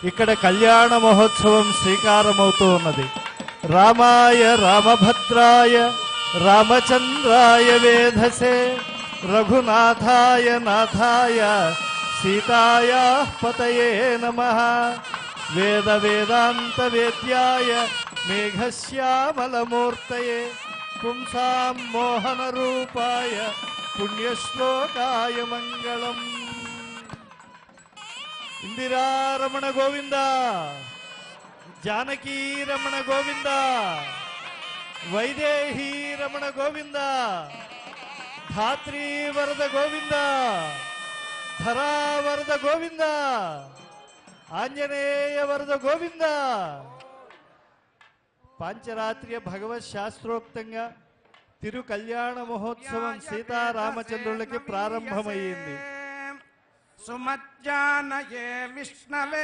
ఇక్కడ కళ్యాణ మహోత్సవం శ్రీకారమవుతూ ఉన్నది. రామాయ రామభద్రాయ రామచంద్రాయ వేధసే రఘునాథాయ నాథాయ సీతాయా పతయే నమః. వేద వేదాంత వేద్యాయ మేఘశ్యామలమూర్తయే పుంసాం మోహన రూపాయ పుణ్యశ్లోకాయ మంగళం. ఇందిరారమణ గోవింద, జానకీ రమణ గోవింద, వైదేహీ రమణ గోవింద, ధాత్రీ వరద గోవింద, ధరావరద గోవింద, ఆంజనేయ వరద గోవింద. పాంచరాత్ర్య భగవత్ శాస్త్రోక్తంగా తిరు కళ్యాణ మహోత్సవం సీతారామచంద్రులకి ప్రారంభమైంది. సుమజ్జానయే విష్ణవే